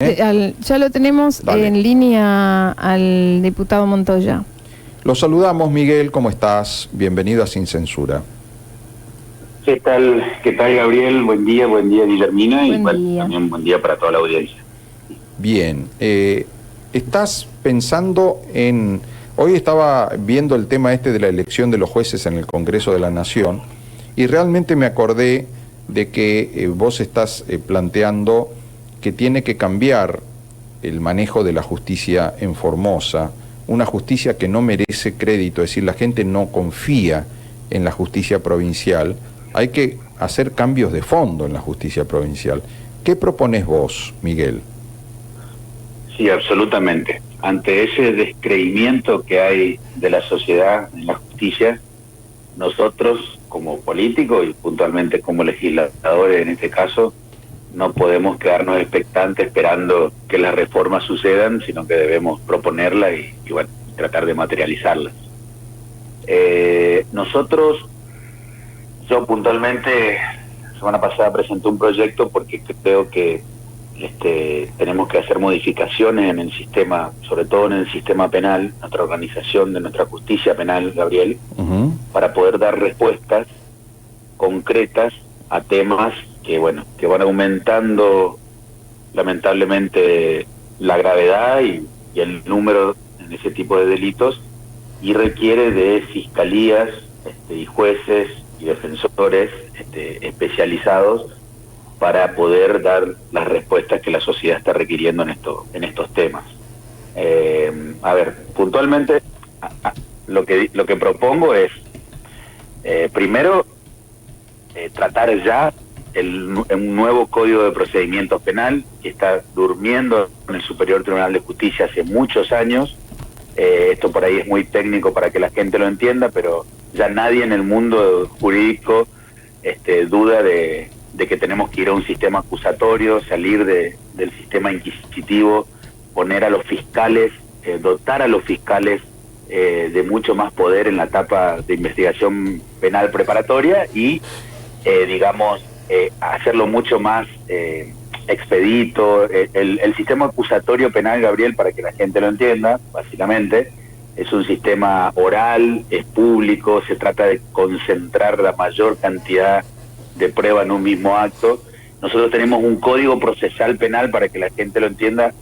Ya lo tenemos. Dale. En línea al diputado Montoya. Lo saludamos, Miguel, ¿cómo estás? Bienvenido a Sin Censura. ¿Qué tal, Gabriel? Buen día, Guillermina, y Buen día. también buen día para toda la audiencia. Bien, estás pensando en... Hoy estaba viendo el tema este de la elección de los jueces en el Congreso de la Nación y realmente me acordé de que vos estás planteando que tiene que cambiar el manejo de la justicia en Formosa, una justicia que no merece crédito, es decir, la gente no confía en la justicia provincial. Hay que hacer cambios de fondo en la justicia provincial. ¿Qué propones vos, Miguel? Sí, absolutamente. Ante ese descreimiento que hay de la sociedad en la justicia, nosotros como políticos y puntualmente como legisladores en este caso, no podemos quedarnos expectantes esperando que las reformas sucedan, sino que debemos proponerlas y bueno, tratar de materializarlas. Yo puntualmente, la semana pasada presenté un proyecto porque creo que tenemos que hacer modificaciones en el sistema, sobre todo en el sistema penal, nuestra organización de nuestra justicia penal, Gabriel, para poder dar respuestas concretas a temas que van aumentando lamentablemente la gravedad y el número en ese tipo de delitos, y requiere de fiscalías y jueces y defensores especializados para poder dar las respuestas que la sociedad está requiriendo en estos temas. Puntualmente lo que propongo es primero tratar ya un nuevo Código de Procedimiento Penal que está durmiendo en el Superior Tribunal de Justicia hace muchos años. Esto por ahí es muy técnico para que la gente lo entienda, pero ya nadie en el mundo jurídico duda de que tenemos que ir a un sistema acusatorio, salir del sistema inquisitivo, poner a los fiscales, dotar a los fiscales de mucho más poder en la etapa de investigación penal preparatoria y, hacerlo mucho más expedito. El sistema acusatorio penal, Gabriel, para que la gente lo entienda, básicamente, es un sistema oral, es público, se trata de concentrar la mayor cantidad de prueba en un mismo acto. Nosotros tenemos un código procesal penal, para que la gente lo entienda,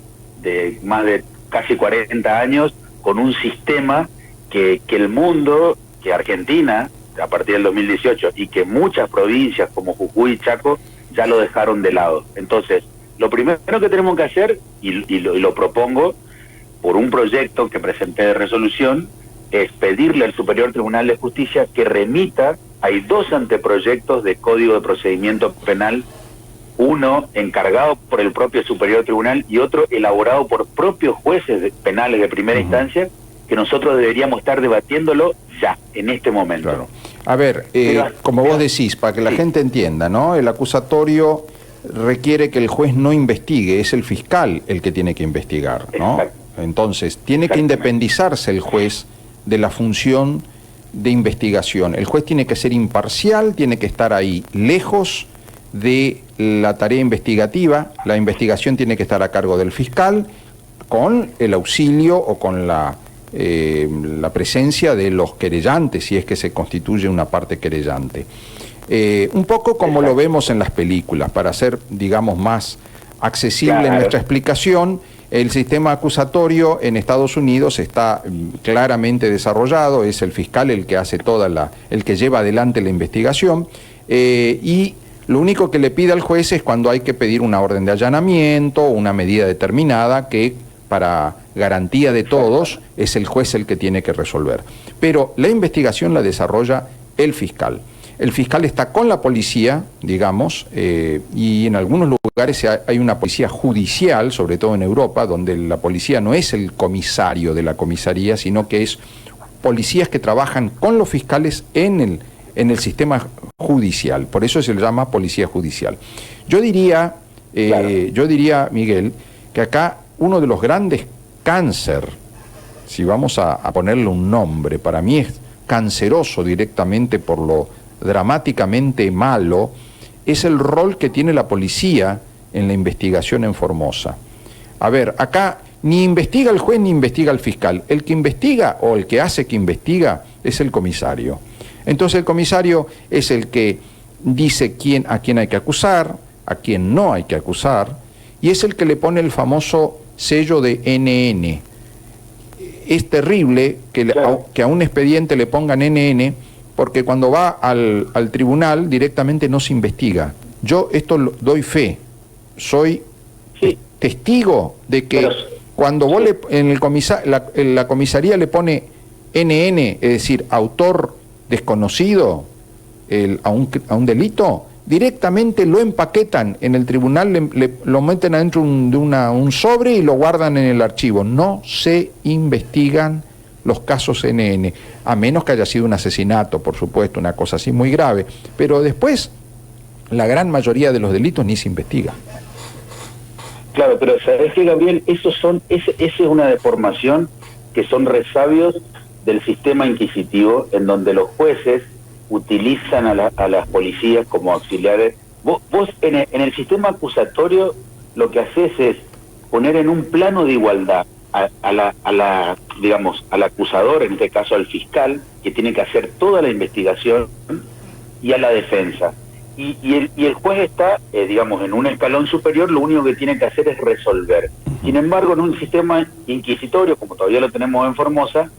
de más de casi 40 años, con un sistema que el mundo, que Argentina, a partir del 2018, y que muchas provincias como Jujuy y Chaco ya lo dejaron de lado. Entonces, lo primero que tenemos que hacer, y lo propongo por un proyecto que presenté de resolución, es pedirle al Superior Tribunal de Justicia que remita. Hay dos anteproyectos de Código de Procedimiento Penal, uno encargado por el propio Superior Tribunal y otro elaborado por propios jueces penales de primera instancia, que nosotros deberíamos estar debatiéndolo ya, en este momento. Claro. A ver, como vos decís, para que la gente entienda, ¿no? El acusatorio requiere que el juez no investigue, es el fiscal el que tiene que investigar, ¿no? Exacto. Entonces, tiene que independizarse el juez de la función de investigación. El juez tiene que ser imparcial, tiene que estar ahí lejos de la tarea investigativa. La investigación tiene que estar a cargo del fiscal, con el auxilio o con la presencia de los querellantes, si es que se constituye una parte querellante. Un poco como lo vemos en las películas, para hacer, digamos, más accesible nuestra explicación. El sistema acusatorio en Estados Unidos está claramente desarrollado, es el fiscal el que hace el que lleva adelante la investigación, y lo único que le pide al juez es cuando hay que pedir una orden de allanamiento, una medida determinada que, para garantía de todos, es el juez el que tiene que resolver. Pero la investigación la desarrolla el fiscal. El fiscal está con la policía, digamos, y en algunos lugares hay una policía judicial, sobre todo en Europa, donde la policía no es el comisario de la comisaría, sino que es policías que trabajan con los fiscales en el sistema judicial. Por eso se le llama policía judicial. Yo diría, Miguel, que acá uno de los grandes cáncer, si vamos a ponerle un nombre, para mí es canceroso directamente por lo dramáticamente malo, es el rol que tiene la policía en la investigación en Formosa. A ver, acá ni investiga el juez ni investiga el fiscal. El que investiga o el que hace que investiga es el comisario. Entonces el comisario es el que dice a quién hay que acusar, a quién no hay que acusar, y es el que le pone el famoso sello de NN. Es terrible que a un expediente le pongan NN, porque cuando va al tribunal directamente no se investiga. Yo esto doy fe, soy testigo de que cuando vos en la comisaría le pone NN, es decir, autor desconocido a un delito, directamente lo empaquetan en el tribunal, lo meten adentro de un sobre y lo guardan en el archivo. No se investigan los casos NN, a menos que haya sido un asesinato, por supuesto, una cosa así muy grave, pero después la gran mayoría de los delitos ni se investiga. Claro, pero ¿sabés qué, Gabriel? Esa es una deformación que son resabios del sistema inquisitivo, en donde los jueces utilizan a las policías como auxiliares. Vos en el sistema acusatorio lo que haces es poner en un plano de igualdad al acusador, en este caso al fiscal, que tiene que hacer toda la investigación, y a la defensa. Y el juez está, en un escalón superior, lo único que tiene que hacer es resolver. Sin embargo, en un sistema inquisitorio, como todavía lo tenemos en Formosa,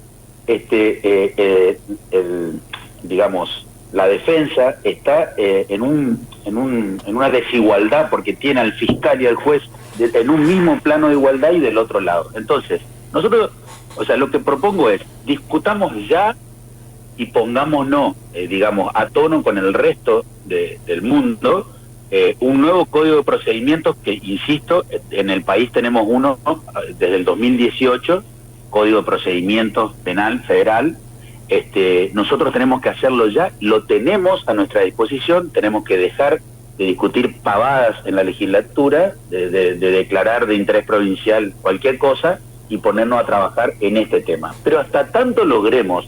la defensa está en una desigualdad, porque tiene al fiscal y al juez en un mismo plano de igualdad y del otro lado. Entonces, nosotros, lo que propongo es, discutamos ya y pongámonos, a tono con el resto del mundo, un nuevo código de procedimientos que, insisto, en el país tenemos uno desde el 2018, Código de Procedimientos Penal Federal. Nosotros tenemos que hacerlo ya, lo tenemos a nuestra disposición, tenemos que dejar de discutir pavadas en la legislatura, de declarar de interés provincial cualquier cosa y ponernos a trabajar en este tema. Pero hasta tanto logremos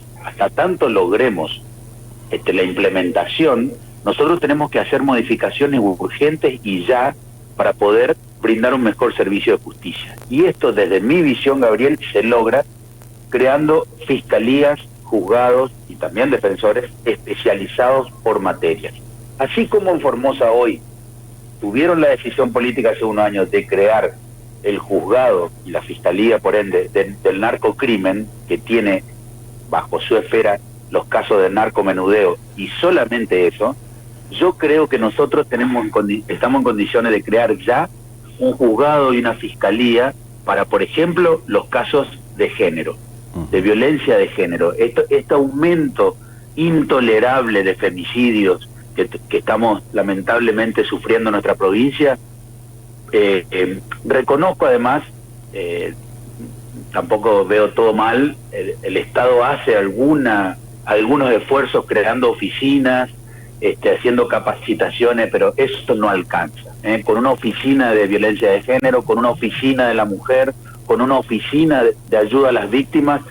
la implementación, nosotros tenemos que hacer modificaciones urgentes y ya, para poder brindar un mejor servicio de justicia. Y esto, desde mi visión, Gabriel, se logra creando fiscalías, juzgados y también defensores especializados por materias. Así como en Formosa hoy tuvieron la decisión política hace unos años de crear el juzgado y la fiscalía, por ende, del narcocrimen, que tiene bajo su esfera los casos de narcomenudeo y solamente eso, yo creo que nosotros estamos en condiciones de crear ya un juzgado y una fiscalía para, por ejemplo, los casos de género, de violencia de género. Este aumento intolerable de femicidios que estamos lamentablemente sufriendo en nuestra provincia, reconozco además, tampoco veo todo mal, el Estado hace algunos esfuerzos creando oficinas, haciendo capacitaciones, pero eso no alcanza. Con una oficina de violencia de género, con una oficina de la mujer, con una oficina de ayuda a las víctimas,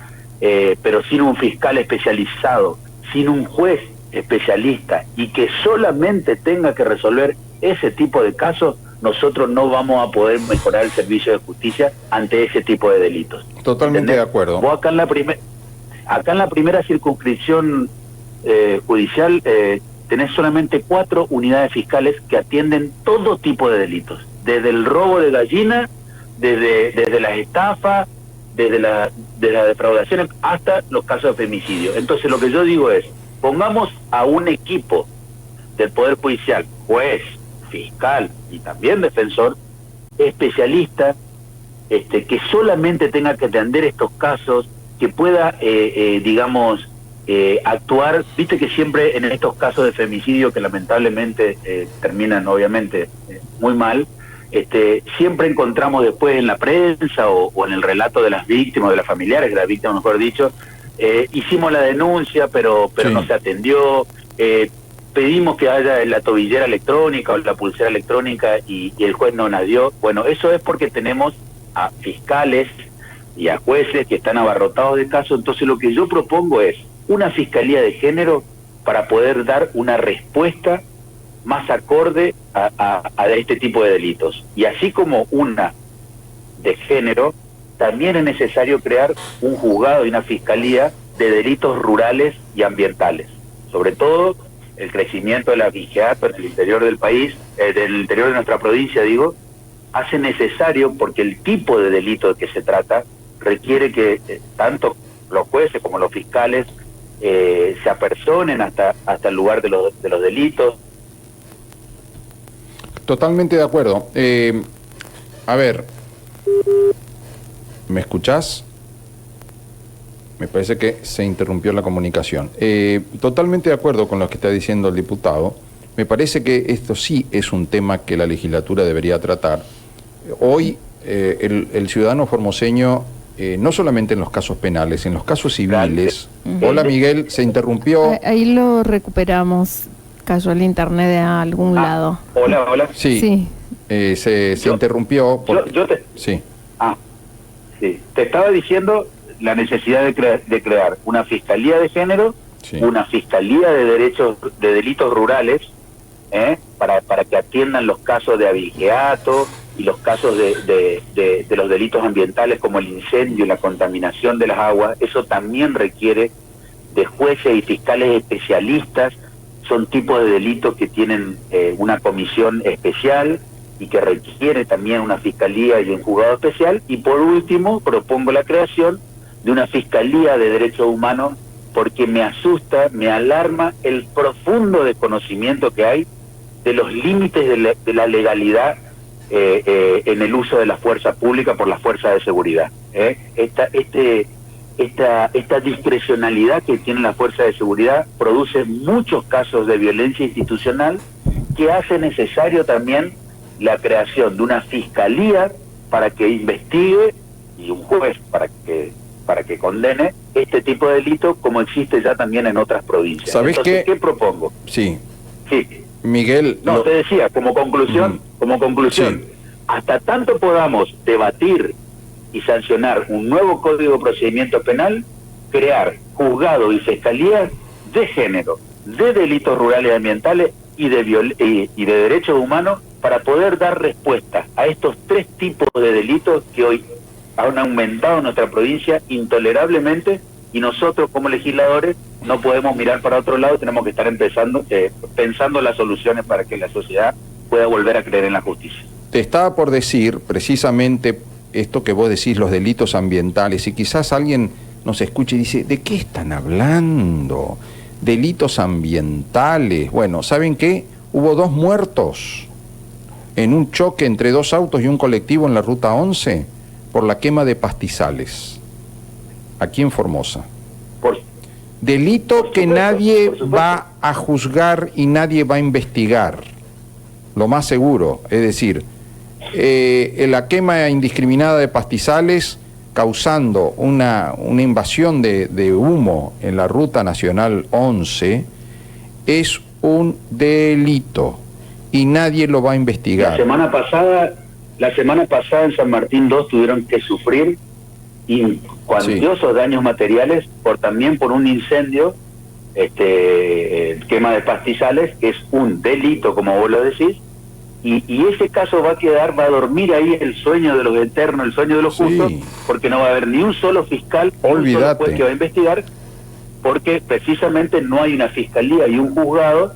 pero sin un fiscal especializado, sin un juez especialista y que solamente tenga que resolver ese tipo de casos, nosotros no vamos a poder mejorar el servicio de justicia ante ese tipo de delitos. Totalmente ¿entendés? De acuerdo. Vos acá en la primera circunscripción judicial tenés solamente 4 unidades fiscales que atienden todo tipo de delitos, desde el robo de gallina, desde las estafas, desde las defraudaciones hasta los casos de femicidio. Entonces lo que yo digo es, pongamos a un equipo del Poder Judicial, juez, fiscal y también defensor, especialista, que solamente tenga que atender estos casos, que pueda, actuar. Viste que siempre en estos casos de femicidio, que lamentablemente terminan obviamente muy mal, siempre encontramos después en la prensa o en el relato de las víctimas, de las familiares de las víctimas, mejor dicho, hicimos la denuncia, pero sí, no se atendió, pedimos que haya la tobillera electrónica o la pulsera electrónica y el juez no la dio. Bueno, eso es porque tenemos a fiscales y a jueces que están abarrotados de casos. Entonces lo que yo propongo es una fiscalía de género para poder dar una respuesta más acorde a este tipo de delitos. Y así como una de género, también es necesario crear un juzgado y una fiscalía de delitos rurales y ambientales. Sobre todo, el crecimiento de la abigeato en el interior del país, del interior de nuestra provincia, digo, hace necesario, porque el tipo de delito de que se trata requiere que tanto los jueces como los fiscales se apersonen hasta el lugar de los delitos. Totalmente de acuerdo. A ver, ¿me escuchás? Me parece que se interrumpió la comunicación. Totalmente de acuerdo con lo que está diciendo el diputado. Me parece que esto sí es un tema que la legislatura debería tratar. Hoy el ciudadano formoseño, no solamente en los casos penales, en los casos civiles... Hola Miguel, se interrumpió. Ahí lo recuperamos. Cayó el internet de algún lado. Hola. Sí. Se interrumpió. Sí. Sí. Te estaba diciendo la necesidad de crear una fiscalía de género, sí, una fiscalía de delitos rurales, para que atiendan los casos de abigeato y los casos de los delitos ambientales como el incendio y la contaminación de las aguas. Eso también requiere de jueces y fiscales especialistas. Son tipos de delitos que tienen una comisión especial y que requiere también una fiscalía y un juzgado especial. Y por último, propongo la creación de una fiscalía de derechos humanos, porque me asusta, me alarma el profundo desconocimiento que hay de los límites de la legalidad en el uso de la fuerza pública por las fuerzas de seguridad. Esta discrecionalidad que tiene la fuerza de seguridad produce muchos casos de violencia institucional que hace necesario también la creación de una fiscalía para que investigue y un juez para que condene este tipo de delitos, como existe ya también en otras provincias. ¿Sabés Entonces, ¿qué propongo? Sí. Sí. Miguel... No, te decía, como conclusión, sí, hasta tanto podamos debatir y sancionar un nuevo Código de Procedimiento Penal, crear juzgado y fiscalía de género, de delitos rurales y ambientales y de derechos humanos, para poder dar respuesta a estos tres tipos de delitos que hoy han aumentado en nuestra provincia intolerablemente, y nosotros como legisladores no podemos mirar para otro lado, tenemos que estar pensando las soluciones para que la sociedad pueda volver a creer en la justicia. Te estaba por decir precisamente esto que vos decís, los delitos ambientales, y quizás alguien nos escuche y dice, ¿de qué están hablando? Delitos ambientales. Bueno, ¿saben qué? Hubo 2 muertos en un choque entre 2 autos y un colectivo en la Ruta 11 por la quema de pastizales, aquí en Formosa. Delito que nadie va a juzgar y nadie va a investigar, lo más seguro. Es decir, la quema indiscriminada de pastizales causando una invasión de humo en la Ruta Nacional 11 es un delito y nadie lo va a investigar. La semana pasada en San Martín 2 tuvieron que sufrir cuantiosos daños materiales también por un incendio, quema de pastizales, que es un delito, como vos lo decís, y ese caso va a dormir ahí el sueño de los eternos, el sueño de los justos, porque no va a haber ni un solo fiscal, ni un solo juez que va a investigar, porque precisamente no hay una fiscalía y un juzgado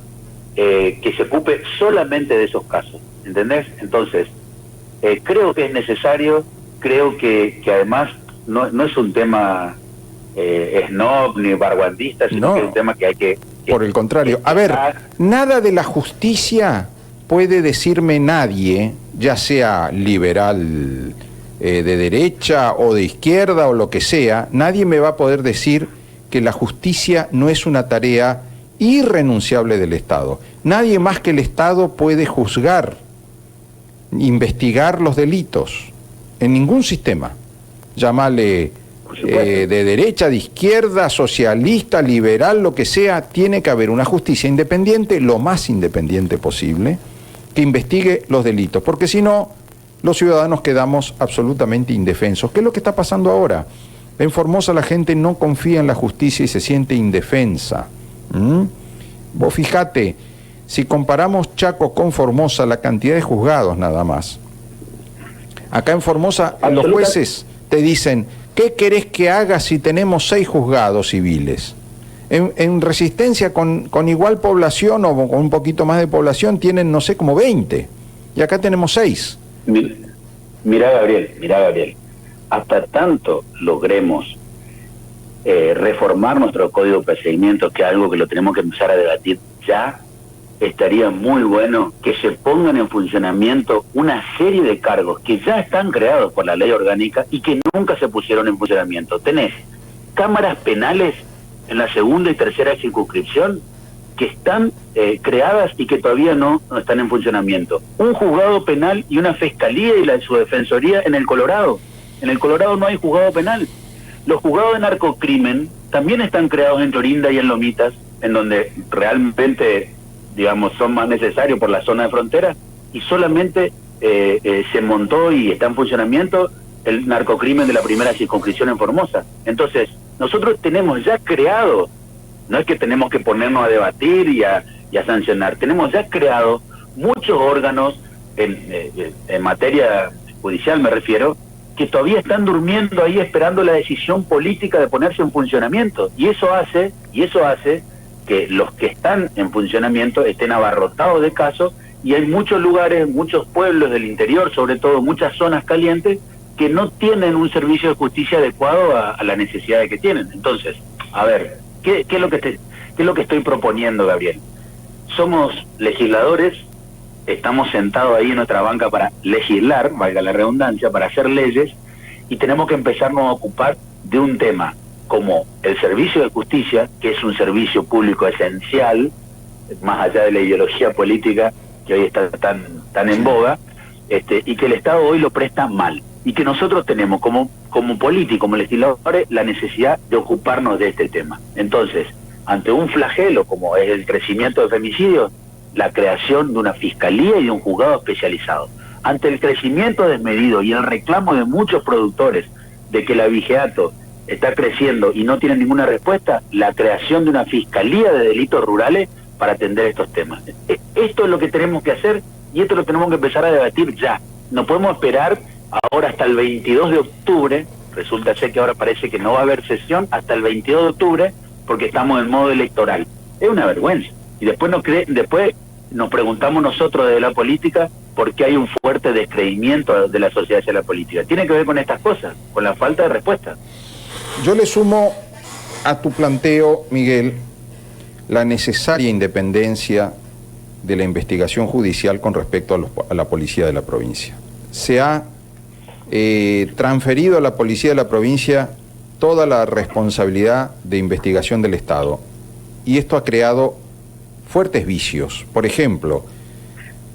que se ocupe solamente de esos casos, ¿entendés? Entonces, creo que es necesario, creo que además no es un tema snob ni barguandista, sino que es un tema que hay que... Por el contrario, a ver, nada de la justicia puede decirme nadie, ya sea liberal de derecha o de izquierda o lo que sea, nadie me va a poder decir que la justicia no es una tarea irrenunciable del Estado. Nadie más que el Estado puede juzgar, investigar los delitos, en ningún sistema. Llámale de derecha, de izquierda, socialista, liberal, lo que sea, tiene que haber una justicia independiente, lo más independiente posible, que investigue los delitos, porque si no, los ciudadanos quedamos absolutamente indefensos. ¿Qué es lo que está pasando ahora? En Formosa la gente no confía en la justicia y se siente indefensa. Vos fijate, si comparamos Chaco con Formosa, la cantidad de juzgados nada más. Acá en Formosa los jueces te dicen, ¿qué querés que haga si tenemos 6 juzgados civiles? En Resistencia con igual población o con un poquito más de población tienen, no sé, como 20. Y acá tenemos 6. Mirá, Gabriel. Hasta tanto logremos reformar nuestro código de procedimiento, que es algo que lo tenemos que empezar a debatir ya, estaría muy bueno que se pongan en funcionamiento una serie de cargos que ya están creados por la ley orgánica y que nunca se pusieron en funcionamiento. Tenés cámaras penales en la segunda y tercera circunscripción que están creadas y que todavía no están en funcionamiento. Un juzgado penal y una fiscalía y su defensoría en el Colorado. En el Colorado no hay juzgado penal. Los juzgados de narcocrimen también están creados en Clorinda y en Lomitas, en donde realmente, digamos, son más necesarios por la zona de frontera, y solamente se montó y está en funcionamiento el narcocrimen de la primera circunscripción en Formosa. Entonces, nosotros tenemos ya creado, no es que tenemos que ponernos a debatir y a sancionar, tenemos ya creado muchos órganos en materia judicial, me refiero, que todavía están durmiendo ahí esperando la decisión política de ponerse en funcionamiento, y eso hace que los que están en funcionamiento estén abarrotados de casos, y hay muchos lugares, muchos pueblos del interior, sobre todo muchas zonas calientes, que no tienen un servicio de justicia adecuado a las necesidades que tienen. Entonces, a ver, ¿qué es lo que estoy proponiendo, Gabriel? Somos legisladores, estamos sentados ahí en nuestra banca para legislar, valga la redundancia, para hacer leyes, y tenemos que empezarnos a ocupar de un tema como el servicio de justicia, que es un servicio público esencial, más allá de la ideología política que hoy está tan en boga, y que el Estado hoy lo presta mal, y que nosotros tenemos como políticos, como legisladores, la necesidad de ocuparnos de este tema. Entonces, ante un flagelo como es el crecimiento de femicidios, la creación de una fiscalía y de un juzgado especializado. Ante el crecimiento desmedido y el reclamo de muchos productores de que el abigeato está creciendo y no tiene ninguna respuesta, la creación de una fiscalía de delitos rurales para atender estos temas. Esto es lo que tenemos que hacer, y esto lo tenemos que empezar a debatir ya. No podemos esperar ahora hasta el 22 de octubre, resulta ser que ahora parece que no va a haber sesión hasta el 22 de octubre, porque estamos en modo electoral. Es una vergüenza. Y después nos preguntamos nosotros desde la política por qué hay un fuerte descreimiento de la sociedad hacia la política. Tiene que ver con estas cosas, con la falta de respuesta. Yo le sumo a tu planteo, Miguel, la necesaria independencia de la investigación judicial con respecto a la policía de la provincia. Se ha transferido a la policía de la provincia toda la responsabilidad de investigación del Estado, y esto ha creado fuertes vicios. Por ejemplo,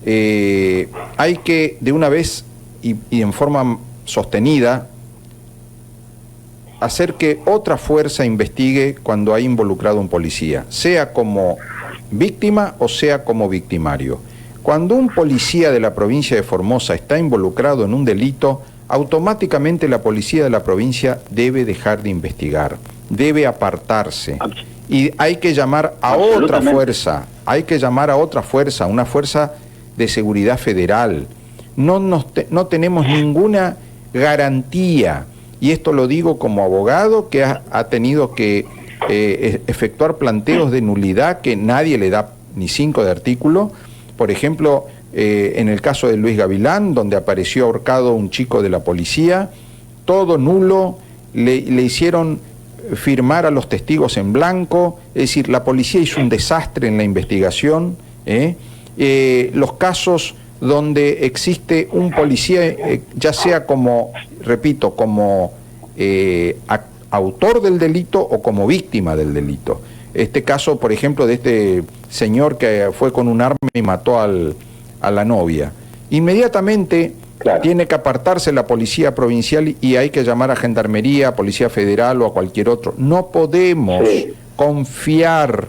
hay que de una vez y en forma sostenida hacer que otra fuerza investigue cuando hay involucrado un policía, sea como víctima o sea como victimario. Cuando un policía de la provincia de Formosa está involucrado en un delito, automáticamente la policía de la provincia debe dejar de investigar, debe apartarse. Y hay que llamar a otra fuerza, una fuerza de seguridad federal. No tenemos ninguna garantía, y esto lo digo como abogado que ha tenido que efectuar planteos de nulidad que nadie le da ni 5 de artículo. Por ejemplo, en el caso de Luis Gavilán, donde apareció ahorcado un chico de la policía, todo nulo, le hicieron firmar a los testigos en blanco, es decir, la policía hizo un desastre en la investigación. Los casos donde existe un policía, ya sea como, repito, como autor del delito o como víctima del delito. Este caso, por ejemplo, de este señor que fue con un arma y mató a la novia. Inmediatamente tiene que apartarse la policía provincial y hay que llamar a Gendarmería, Policía Federal o a cualquier otro. No podemos confiar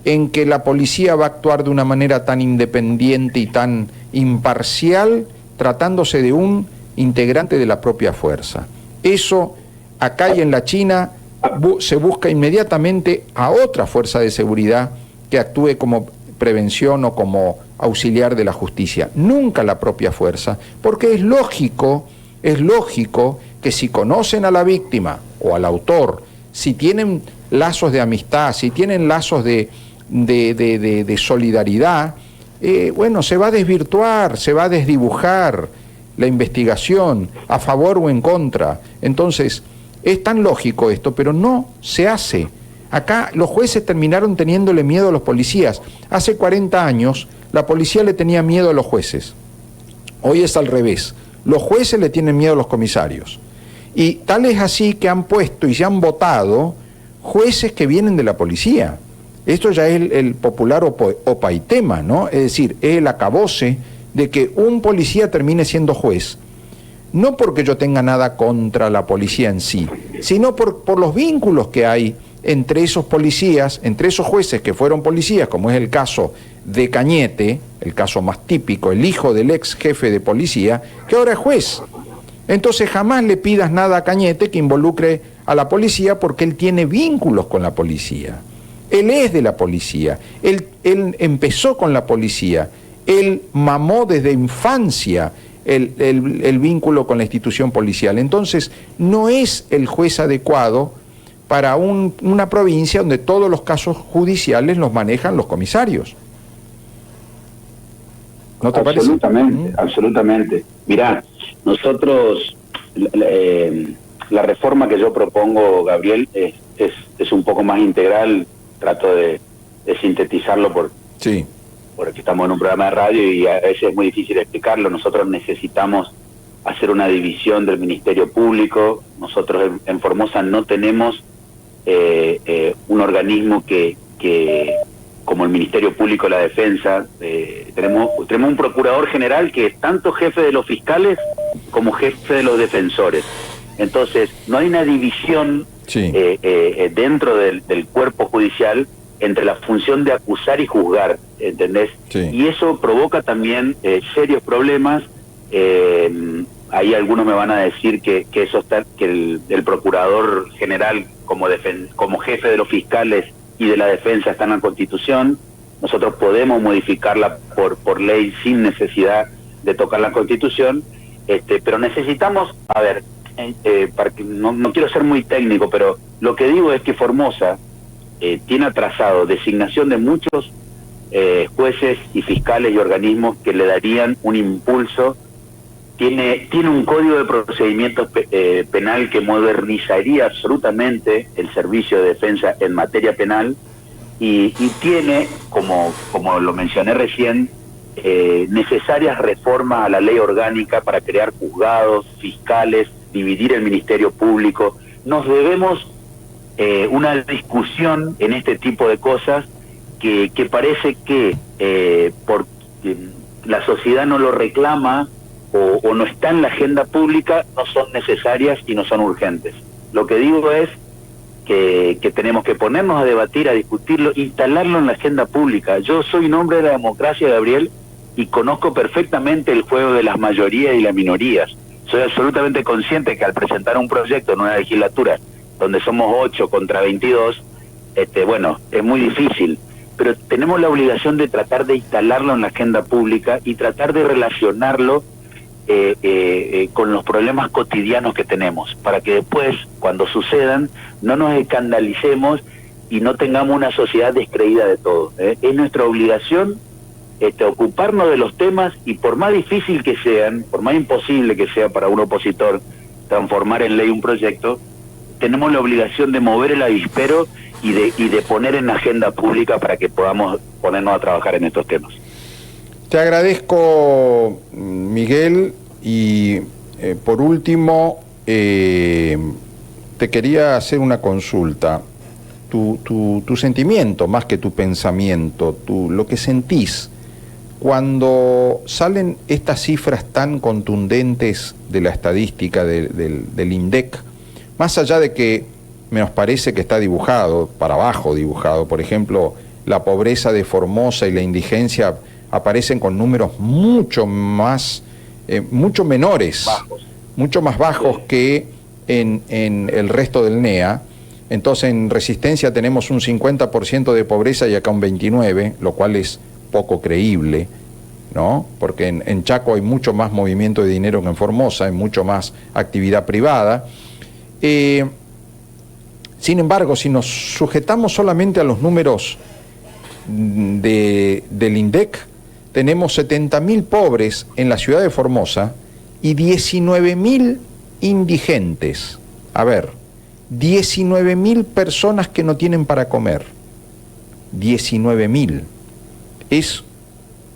en que la policía va a actuar de una manera tan independiente y tan imparcial tratándose de un integrante de la propia fuerza. Eso, acá y en la China, se busca inmediatamente a otra fuerza de seguridad que actúe como prevención o como auxiliar de la justicia, nunca la propia fuerza, porque es lógico es lógico que si conocen a la víctima o al autor, si tienen lazos de amistad, si tienen lazos de solidaridad, bueno, se va a desvirtuar, se va a desdibujar la investigación a favor o en contra. Entonces, es tan lógico esto, pero no se hace. Acá los jueces terminaron teniéndole miedo a los policías. Hace 40 años la policía le tenía miedo a los jueces. Hoy es al revés. Los jueces le tienen miedo a los comisarios. Y tal es así que han puesto y se han votado jueces que vienen de la policía. Esto ya es el popular opaitema, ¿no? Es decir, es el acabose de que un policía termine siendo juez. No porque yo tenga nada contra la policía en sí, sino por los vínculos que hay entre esos policías, entre esos jueces que fueron policías, como es el caso de Cañete, el caso más típico, el hijo del ex jefe de policía, que ahora es juez. Entonces jamás le pidas nada a Cañete que involucre a la policía porque él tiene vínculos con la policía. Él es de la policía, él empezó con la policía, él mamó desde infancia el vínculo con la institución policial. Entonces no es el juez adecuado para una provincia donde todos los casos judiciales los manejan los comisarios. ¿No te parece? Absolutamente, absolutamente. Mirá, nosotros, la reforma que yo propongo, Gabriel, es un poco más integral. Trato de sintetizarlo porque estamos en un programa de radio y a veces es muy difícil explicarlo. Nosotros necesitamos hacer una división del Ministerio Público. Nosotros en Formosa no tenemos un organismo que como el Ministerio Público de la Defensa. Tenemos un procurador general que es tanto jefe de los fiscales como jefe de los defensores. Entonces, no hay una división dentro del cuerpo judicial entre la función de acusar y juzgar, ¿entendés? Sí. Y eso provoca también serios problemas. Ahí algunos me van a decir que eso está, que el procurador general como jefe de los fiscales y de la defensa está en la Constitución. Nosotros podemos modificarla por ley sin necesidad de tocar la Constitución, pero necesitamos, a ver, para que no quiero ser muy técnico, pero lo que digo es que Formosa tiene atrasado designación de muchos jueces y fiscales y organismos que le darían un impulso. Tiene un código de procedimientos penal que modernizaría absolutamente el servicio de defensa en materia penal y tiene, como lo mencioné recién, necesarias reformas a la ley orgánica para crear juzgados, fiscales, dividir el Ministerio Público. Nos debemos una discusión en este tipo de cosas que parece que porque la sociedad no lo reclama o no está en la agenda pública, no son necesarias y no son urgentes. Lo que digo es que tenemos que ponernos a debatir, a discutirlo, instalarlo en la agenda pública. Yo soy un hombre de la democracia, Gabriel, y conozco perfectamente el juego de las mayorías y las minorías. Soy absolutamente consciente que al presentar un proyecto en una legislatura donde somos 8 contra 22, bueno, es muy difícil, pero tenemos la obligación de tratar de instalarlo en la agenda pública y tratar de relacionarlo con los problemas cotidianos que tenemos, para que después, cuando sucedan, no nos escandalicemos y no tengamos una sociedad descreída de todo. Es nuestra obligación ocuparnos de los temas, y por más difícil que sean, por más imposible que sea para un opositor transformar en ley un proyecto, tenemos la obligación de mover el avispero y de poner en la agenda pública para que podamos ponernos a trabajar en estos temas. Te agradezco, Miguel, y por último te quería hacer una consulta. Tu sentimiento, más que tu pensamiento, lo que sentís cuando salen estas cifras tan contundentes de la estadística del INDEC, más allá de que nos parece que está dibujado, para abajo dibujado, por ejemplo, la pobreza de Formosa y la indigencia aparecen con números mucho menores, mucho más bajos que en el resto del NEA. Entonces en Resistencia tenemos un 50% de pobreza y acá un 29%, lo cual es poco creíble. ¿no? Porque en Chaco hay mucho más movimiento de dinero que en Formosa, hay mucho más actividad privada. Sin embargo, si nos sujetamos solamente a los números del INDEC, tenemos 70.000 pobres en la ciudad de Formosa y 19.000 indigentes. A ver, 19.000 personas que no tienen para comer. 19.000. Es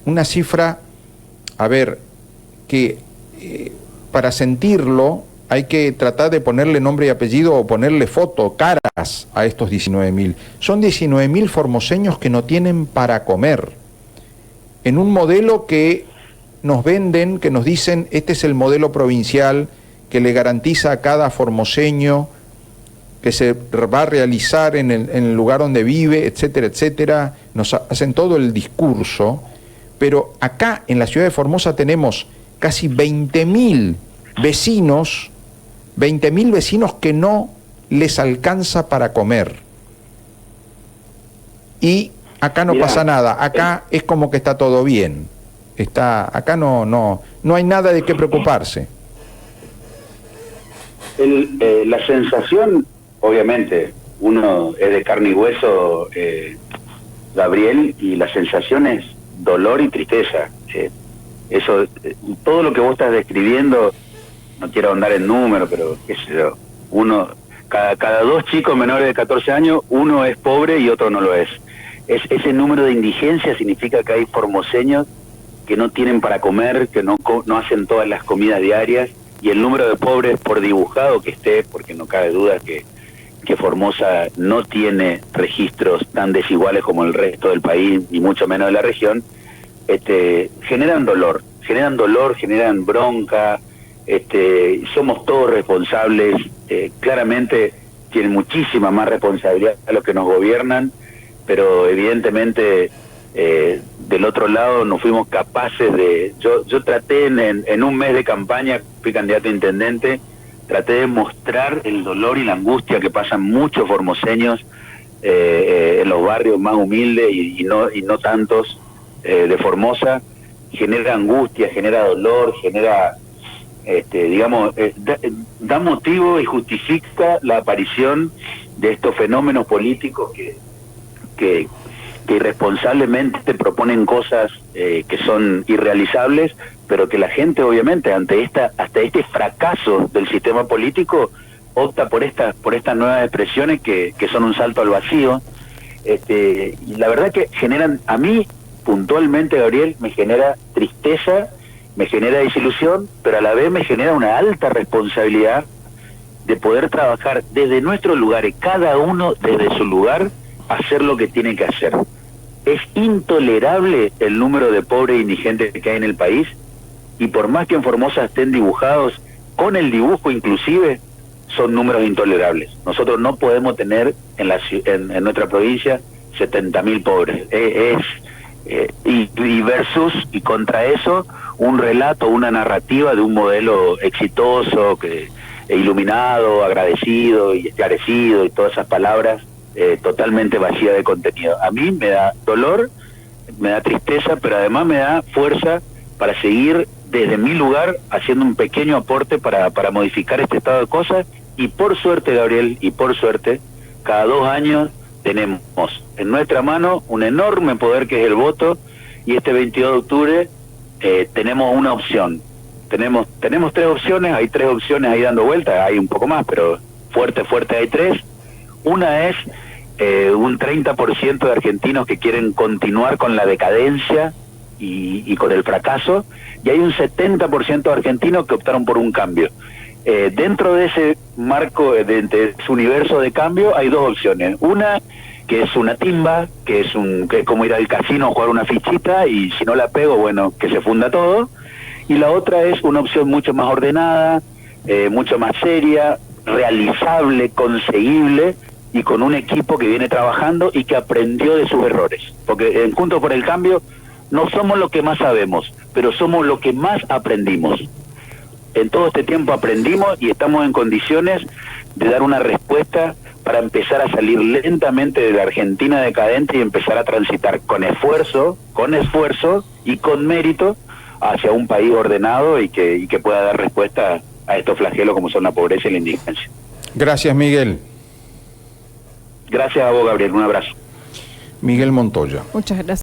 una cifra, a ver, que para sentirlo hay que tratar de ponerle nombre y apellido o ponerle foto, caras a estos 19.000. Son 19.000 formoseños que no tienen para comer. En un modelo que nos venden, que nos dicen, este es el modelo provincial que le garantiza a cada formoseño que se va a realizar en el lugar donde vive, etcétera, etcétera. Nos hacen todo el discurso, pero acá en la ciudad de Formosa tenemos casi 20.000 vecinos, 20.000 vecinos que no les alcanza para comer. Y acá no pasa nada, acá es como que está todo bien. Acá no hay nada de qué preocuparse. La sensación, obviamente, uno es de carne y hueso, Gabriel, y la sensación es dolor y tristeza. Eso, todo lo que vos estás describiendo, no quiero ahondar en números, pero qué sé yo, cada 2 chicos menores de 14 años, uno es pobre y otro no lo es. Ese número de indigencia significa que hay formoseños que no tienen para comer, que no hacen todas las comidas diarias, y el número de pobres, por dibujado que esté, porque no cabe duda que Formosa no tiene registros tan desiguales como el resto del país, y mucho menos de la región, generan dolor, generan bronca, somos todos responsables, claramente tienen muchísima más responsabilidad a los que nos gobiernan, pero evidentemente del otro lado no fuimos capaces de... Yo traté en un mes de campaña, fui candidato a intendente, traté de mostrar el dolor y la angustia que pasan muchos formoseños en los barrios más humildes y no tantos de Formosa. Genera angustia, genera dolor, genera... da motivo y justifica la aparición de estos fenómenos políticos que irresponsablemente proponen cosas que son irrealizables, pero que la gente obviamente ante este fracaso del sistema político opta por estas nuevas expresiones que son un salto al vacío, y la verdad que generan, a mí puntualmente, Gabriel, me genera tristeza, me genera desilusión, pero a la vez me genera una alta responsabilidad de poder trabajar desde nuestros lugares, cada uno desde su lugar, hacer lo que tiene que hacer. Es intolerable el número de pobres e indigentes que hay en el país, y por más que en Formosa estén dibujados, con el dibujo inclusive, son números intolerables. Nosotros no podemos tener en nuestra provincia 70.000 pobres. Y versus, y contra eso, un relato, una narrativa de un modelo exitoso, iluminado, agradecido y esclarecido, y todas esas palabras totalmente vacías de contenido. A mí me da dolor, me da tristeza, pero además me da fuerza para seguir desde mi lugar haciendo un pequeño aporte para modificar este estado de cosas. Y por suerte, Gabriel, y por suerte, cada 2 años tenemos en nuestra mano un enorme poder que es el voto, y este 22 de octubre tenemos una opción. Tenemos 3 opciones, hay 3 opciones ahí dando vueltas, hay un poco más, pero fuerte hay 3. Una es un 30% de argentinos que quieren continuar con la decadencia y con el fracaso, y hay un 70% de argentinos que optaron por un cambio. Dentro de ese marco, de ese universo de cambio, hay 2 opciones. Una, que es una timba, que es como ir al casino a jugar una fichita, y si no la pego, bueno, que se funda todo. Y la otra es una opción mucho más ordenada, mucho más seria, realizable, conseguible, y con un equipo que viene trabajando y que aprendió de sus errores. Porque en Juntos por el Cambio no somos lo que más sabemos, pero somos lo que más aprendimos. En todo este tiempo aprendimos y estamos en condiciones de dar una respuesta para empezar a salir lentamente de la Argentina decadente y empezar a transitar con esfuerzo y con mérito hacia un país ordenado y que pueda dar respuesta a estos flagelos como son la pobreza y la indigencia. Gracias, Miguel. Gracias a vos, Gabriel. Un abrazo. Miguel Montoya. Muchas gracias.